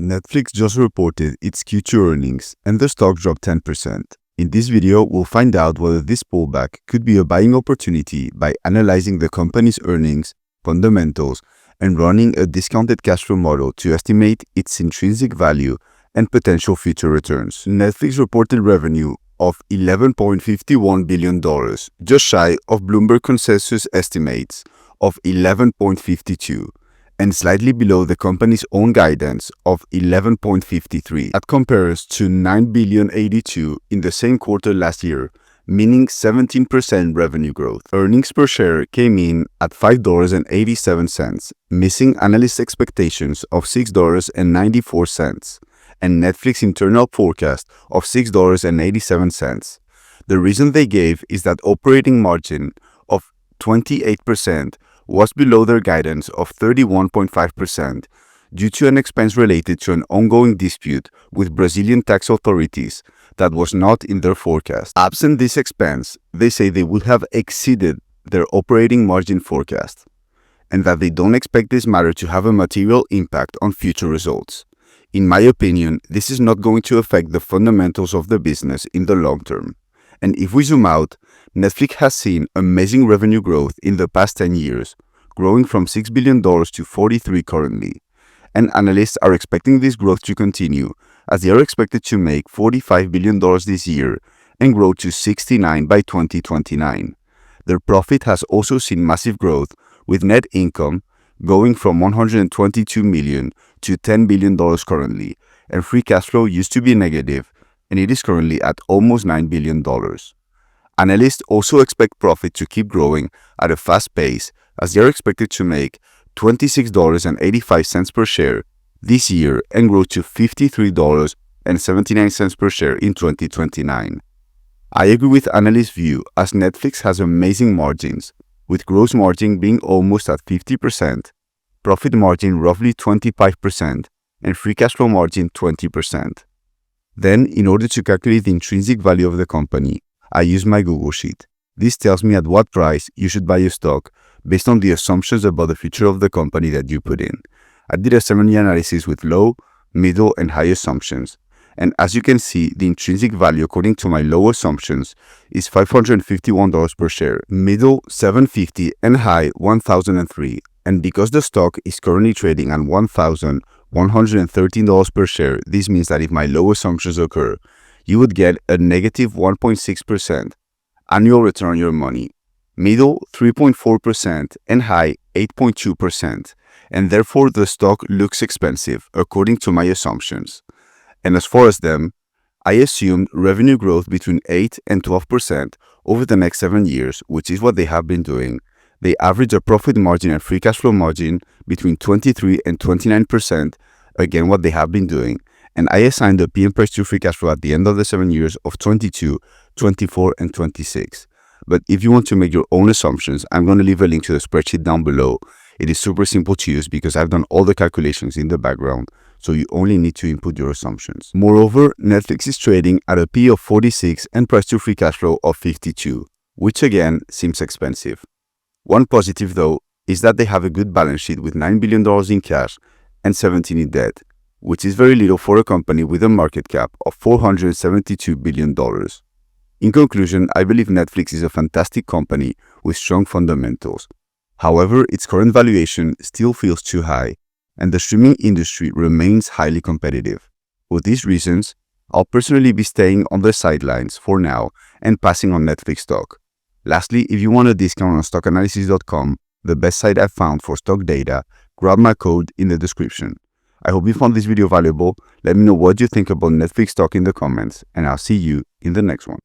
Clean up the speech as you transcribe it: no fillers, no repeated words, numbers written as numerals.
Netflix just reported its Q2 earnings and the stock dropped 10%. In this video, we'll find out whether this pullback could be a buying opportunity by analyzing the company's earnings, fundamentals, and running a discounted cash flow model to estimate its intrinsic value and potential future returns. Netflix reported revenue of $11.51 billion, just shy of Bloomberg consensus estimates of $11.52. and slightly below the company's own guidance of $11.53. That compares to $9.82 in the same quarter last year, meaning 17% revenue growth. Earnings per share came in at $5.87, missing analyst expectations of $6.94 and Netflix internal forecast of $6.87. The reason they gave is that operating margin of 28% was below their guidance of 31.5% due to an expense related to an ongoing dispute with Brazilian tax authorities that was not in their forecast. Absent this expense, they say they would have exceeded their operating margin forecast, and that they don't expect this matter to have a material impact on future results. In my opinion, this is not going to affect the fundamentals of the business in the long term. And if we zoom out, Netflix has seen amazing revenue growth in the past 10 years, growing from $6 billion to $43 currently. And analysts are expecting this growth to continue, as they are expected to make $45 billion this year and grow to $69 by 2029. Their profit has also seen massive growth, with net income going from $122 million to $10 billion currently, and free cash flow used to be negative, and it is currently at almost $9 billion. Analysts also expect profit to keep growing at a fast pace, as they are expected to make $26.85 per share this year and grow to $53.79 per share in 2029. I agree with analysts' view, as Netflix has amazing margins, with gross margin being almost at 50%, profit margin roughly 25%, and free cash flow margin 20%. Then, in order to calculate the intrinsic value of the company, I use my Google Sheet. This tells me at what price you should buy a stock based on the assumptions about the future of the company that you put in. I did a summary analysis with low, middle, and high assumptions. And as you can see, the intrinsic value according to my low assumptions is $551 per share, middle $750, and high $1,003. And because the stock is currently trading at $1,113 per share, this means that if my low assumptions occur, you would get a negative 1.6% annual return on your money, middle 3.4%, and high 8.2%. And therefore, the stock looks expensive according to my assumptions. And as far as them, I assumed revenue growth between 8 and 12% over the next 7 years, which is what they have been doing. They average a profit margin and free cash flow margin between 23 and 29%, again what they have been doing. And I assigned the PM price to free cash flow at the end of the 7 years of 22, 24, and 26. But if you want to make your own assumptions, I'm going to leave a link to the spreadsheet down below. It is super simple to use because I've done all the calculations in the background, so you only need to input your assumptions. Moreover, Netflix is trading at a P of 46 and price to free cash flow of 52, which again seems expensive. One positive though is that they have a good balance sheet with $9 billion in cash and 17 in debt, which is very little for a company with a market cap of $472 billion. In conclusion, I believe Netflix is a fantastic company with strong fundamentals. However, its current valuation still feels too high, and the streaming industry remains highly competitive. For these reasons, I'll personally be staying on the sidelines for now and passing on Netflix stock. Lastly, if you want a discount on stockanalysis.com, the best site I've found for stock data, grab my code in the description. I hope you found this video valuable. Let me know what you think about Netflix stock in the comments, and I'll see you in the next one.